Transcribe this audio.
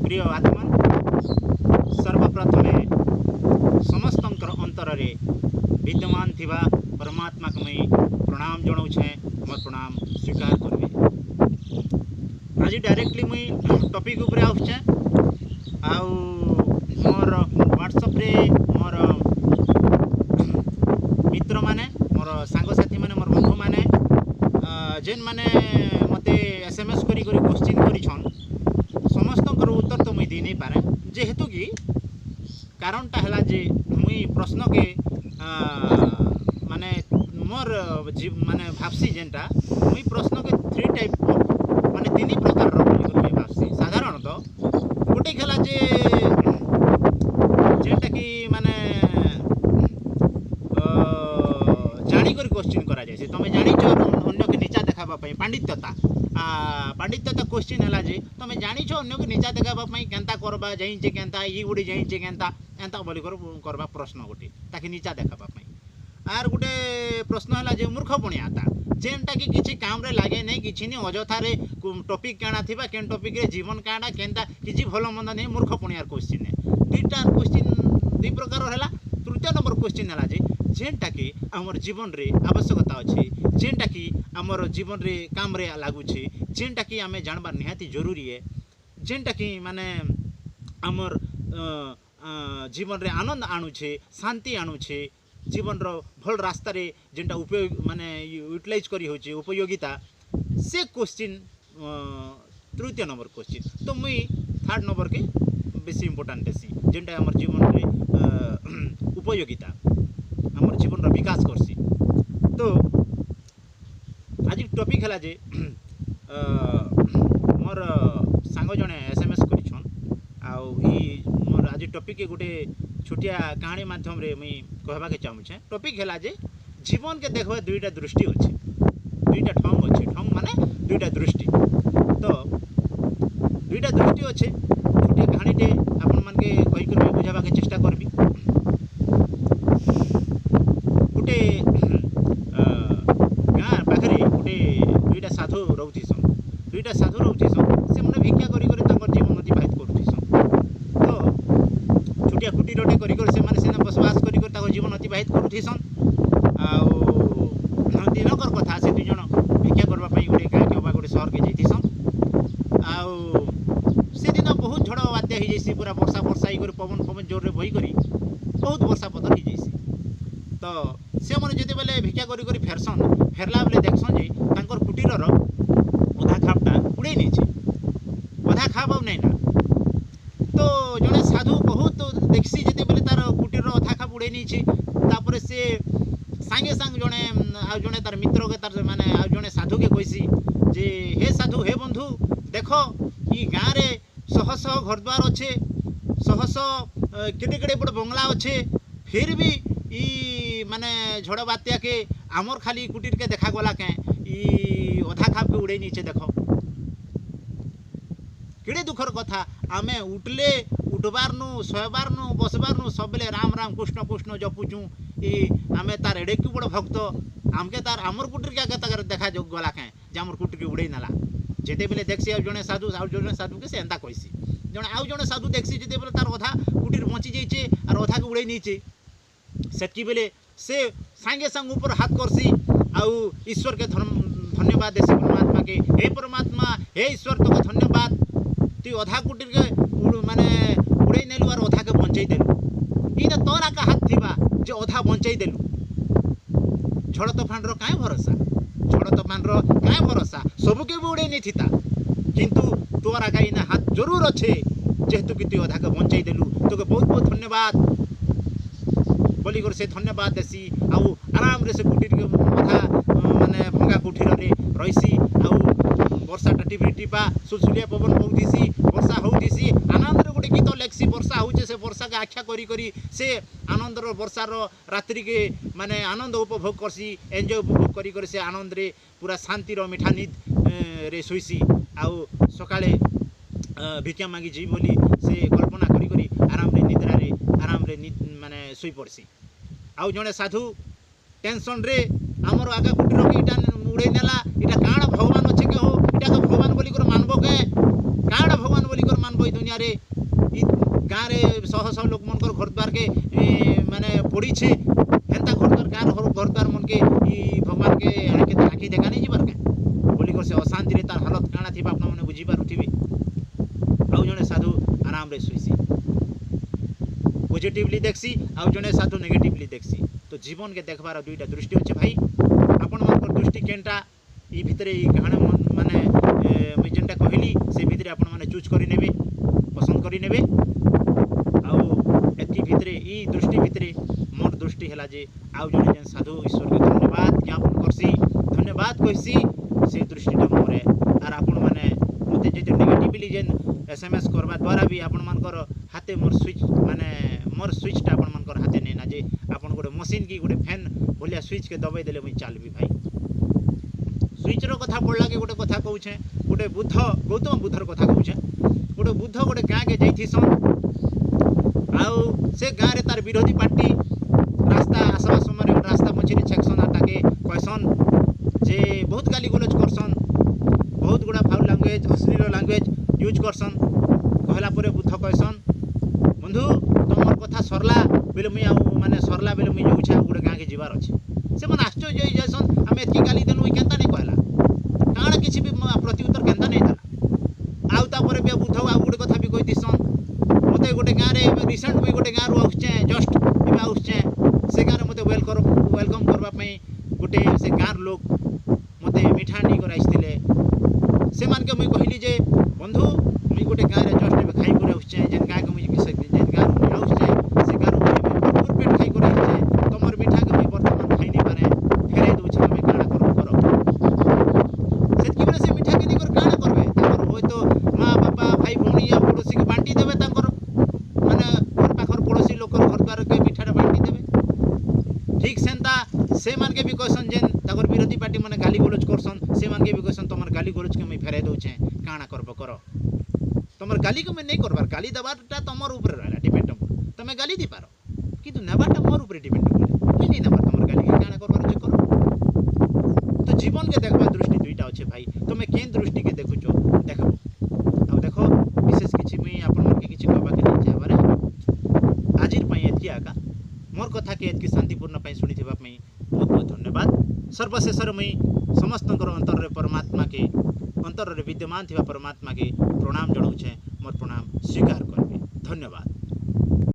प्रिय आत्मन सर्वप्रथमे समस्तंकर अंतर रे विद्यमान थिबा परमात्मा को मुई प्रणाम जनाऊे मोर प्रणाम स्वीकार करबे। आज डायरेक्टली मुई टॉपिक ऊपर आउछे आउ मोर व्हाट्सएप रे मोर मित्र माने मोर सांग साथी माने मोर बंधु माने जेन माने मते एसएमएस करी करी क्वेश्चन करिछन समस्तंकर उत्तर तो मुई दी नहीं पारे जेहेतु कि कारणटा हला जे मुई प्रश्न के माने मोर माने भाबसी जेनटा मुई प्रश्न के 3 टाइप माने 3 प्रकार रो बोली मुई भाबसी। साधारणतः गोटे खेला जे जेनटा कि माने जानी कर क्वेश्चन करा जाय तमे जानी छ अन्य के नीचा देखाबा पई पांडित्यता पांडित्यता क्वेश्चन हला जे तमे जानी छ अन्य के नीचा देखाबा पई केनता करबा जाई जे केनता ई गुडी जाई जे केनता एंता बोली करबा प्रश्न गोटे ताकि नीचा देखाबा पई। आर गोटे प्रश्न हला जे मूर्खपणी आता जेनटा कि किछि काम रे लागे नै किछि नि अजथा रे टॉपिक काना थिबा केन टॉपिक रे जीवन काना केनता किछि भलो मंद नै मूर्खपणी आर क्वेश्चन दुईटा क्वेश्चन दुई प्रकार हला। तृतीय नंबर क्वेश्चन हला जे जेनटा कि हमर जीवन रे आवश्यकता अछि जेनटा कि हमर जीवन रे काम रे लागू छी जेनटा कि हमें जानबा निहाती जरूरी है जेनटा कि माने हमर जीवन रे आनंद आणु छे शांति आणु छे जीवन रो भल रास्ता रे जेनटा उपयोग माने यूटिलाइज करी होची उपयोगिता से क्वेश्चन तृतीय नंबर क्वेश्चन। तो मुई थर्ड नंबर के बेसी इंपोर्टेंट देसी जेनटा हमर जीवन रे उपयोगिता हमर जीवन रो विकास करसी। तो आज टॉपिक हला जे मोर सांग जने एसएमएस करिछन आउ ई मोर आज टॉपिक के गोटे छोटिया कहानी माध्यम रे मुई कहबा के चाहू छे। टॉपिक हला जे जीवन के देखबा दुईटा दृष्टि अछि दुईटा ठंग अछि ठंग माने दुईटा दृष्टि। तो दुईटा दृष्टि अछि छोटिया कहानी टे आपन मन के कहि कर बुझाबा के चेष्टा करबी। गोटे गाँ पाखरे गोटे दुईटा साधु रहउथिसन दुईटा साधु रहउथिसन से मने भिक्षा करी करी तांकर जीवन अतिबाहित करूथिसन। तो छोटिया कुटी रोटे करी कर से माने सेना बसवास करी कर तांकर जीवन अतिबाहित करूथिसन। आउ दिनकर कथा से दुई जण भिक्षा करबा पई गोटे गाँ के बा गोटे शहर के जैथिसन। आउ से दिन बहुत झड़ बात्या ही जैसी पूरा वर्षा वर्षा ही कर पवन पवन जोर रे बही करी बहुत वर्षा पतर ही जैसी। तो से मन जेते बेले भिक्षा करी करी फेरसन फेरला बेले देखसन जे तांकर कुटीरर अधा खापटा उड़े नहीं छे अधा खाप आ नहीं ना। तो जने साधु बहुत देखसी जेते बेले तार कुटीर अधा खाप उड़े नहीं छे तापर से सांगे सांग जने आ जने तार मित्र के तार माने आ जने साधु के कइसी जे हे साधु हे बंधु देखो ई गाँ रे शह शह घर द्वार अच्छे शह शह केडे केडे बड़ बंगला अच्छे फिर भी ई माने झड़ बात्या के आमर खाली कुटीर के देखा गला के ई अधा खाप के उड़े नीचे देखो केड़े दुखर कथा आमे उठले उठबार नु सोबार नु बसबार नु सबले राम राम कृष्ण कृष्ण जपुचू ई आमे तार एडे की बड़ भक्त आमके तार आमर कुटीर के तार देखा जो गला के जे आमर कुटीर के उड़े नला जेते बेले देखसी आ जने साधु के से एंता कइसी जने आउ जने साधु देखसी जेते बेले तार अधा कुटीर बंची जाइछे और अधा के उड़े नीचे सेटकी बेले से सांगे संग ऊपर हाथ करसी आउ ईश्वर के धन्यवाद देसी परमात्मा के हे परमात्मा हे ईश्वर तो धन्यवाद तु अधा कुटीर के माने उड़े नेलु और अधा के बंचई देलु ई न तोरा का हाथ थिबा जे अधा बंचई देलु। झड़ तूफान रो काहे भरोसा झड़ तूफान रो काहे भरोसा सब के भी उड़े नहीं थिता किंतु तोरा का इना हाथ जरूर अच्छे जेहेतु कि तु अधा के बंचई देलु तो बहुत बहुत धन्यवाद बोली कर से धन्यवाद देसी आउ आराम रे से कुटीर के अधा माने भंगा कुटीर रे रहीसी आउ वर्षा टिपी टिपा सुलसुलिया पवन बहुदिसी वर्षा होउदिसी आनंद रे गोटे गीत लेक्सी वर्षा होउचे से वर्षा के आख्या करी करी से आनंद रो वर्षा रो रात्रि के माने आनंद उपभोग करसी एन्जॉय उपभोग करी करी से आनंद रे पूरा शांति रो मिठा नींद रे सोईसी आउ सकाळे भिक्षा मांगी जी बोली से कल्पना करी करी आराम रे माने सोई पड़सी। आउ जने साधु टेंशन रे आमर आगा कुटीर के इटा उड़े नेला इटा काण भगवान अच्छे के हो इटा तो भगवान बोली कर मानबो के काण भगवान बोली कर मानबो दुनिया दुनिया गाँव में शह शह लोक मन घर द्वार के माने पड़ी छे हेन्ता घर द्वार गाँव घर द्वार मन के भगवान के आँखि देखा नहीं जीवार क्या बोलिकर से अशांति तार हालत काଣା थी आपने मैंने बुझीपारे आउ जड़े साधु आराम रे शुईसी पॉजिटिवली देखसी आउ जड़े साधु नेगेटिवली देखसी तो जीवन के देखबार दुईटा दृष्टि अच्छे भाई आपण मान दृष्टि केनटा ई भितर कहानी माने मुझे जेनटा कहली से भितर आपण माने चूज करी नेबे पसंद करी नेबे आउ एति भितर ई दृष्टि भितर मोर दृष्टि हैला जे आउ जड़े जेन साधु ईश्वर के धन्यवाद ज्ञापन करसी धन्यवाद कहसी से दृष्टिटा मोरे आर आपण माने मते जे नेगेटिवली जेन एसएमएस करवा द्वारा भी आपण मानकर हाथे मोर स्विच माने मोर स्विचटा आपण मानकर हाथे नै ना जे आपण गोटे मशीन की गोटे फैन भलिया स्विच के दबाई देले मुई चलबी भाई स्विच रो कथा पड़ला के गोटे कथा कहूछे गोटे बुद्ध गौतम बुद्धर कथा कहूछे गोटे बुद्ध गोटे गाँ के जाइथिसन आउ से गाँ रे तार विरोधी पार्टी रास्ता आसवा समय रास्ता मझिरे छेकसन आटाके कहसन जे बहुत गाली गलोच करसन बहुत गुड़ा फाउल लैंग्वेज अश्लील लैंग्वेज यूज करसन कहला परे बुद्ध कहसन बंधु तुमर कथा सरला बेले मुई आउ माने सरला बेले मुई जाउछे गोटे गाँ के जीवार अच्छे से मन आश्चर्य होई जासन आमे एतकी गाली देनु केनता नहीं कहला काण किछि भी प्रत्युत्तर केनता नहीं देला आउ तापरे बे बुद्ध आउ गोटे कथा भी कहि दिसन मते गोटे गाँ रे रिसेंट मुई गोटे गाँ रो आउछे जस्ट एबे आउछे से गाँ रे मते वेलकम करबा पई गोटे से गाँ लोग मते मिठा नहीं कर आइसतिले से मान के मुई कहली जे बंधु मुई गोटे गाँ रे जस्ट एबे खाई कर आउछे जेन गाँ के मुई जेन गाँ रो आउछे से गाँ रो भरपूर पेट खाई कर आइछे तमर मिठा के मुई वर्तमान खाई नहीं पारे फेरे दोछे तमे काणा करो सेतकी बेले से मिठा के निकर काणा करबे ताकर होय तो माँ बापा भाई भौणी या पड़ोसी के बांटी देबे ताकर माने घर पाखर पड़ोसी लोकर घर द्वार के मिठाटा बांटी देबे ठीक सेंता से मान के भी कहसन जेन ताकर विरोधी पार्टी माने गाली गलोच करसन से मान के भी कहसन तमर गाली गलोच के मुई फेरे दोछे काणा करबो करो तमर गाली को मैं नहीं करबार गाली दबारटा तमर ऊपर रहला डिपेंड तमे गाली दी पारो किंतु नेबारटा मोर ऊपर डिपेंड करे मुई नहीं नेबार तमर गाली के काणा करबार जे करो तो जीवन के देखबा दृष्टि दुईटा अच्छे भाई तमे केन दृष्टि के देखुचो देखो अब देखो विशेष किछि मुई आपन मन के किछि कहबा के नहीं चाहबारे आजिर पई एतकी आका मोर कथा के एतकी शांतिपूर्ण पई सुनिथिबा पई बहुत बहुत धन्यवाद सर्वशेषर मुई समस्तंकर अंतर रे परमात्मा के अंतर रे विद्यमान थिबा परमात्मा के प्रणाम जणाउछे मोर प्रणाम स्वीकार करबे धन्यवाद।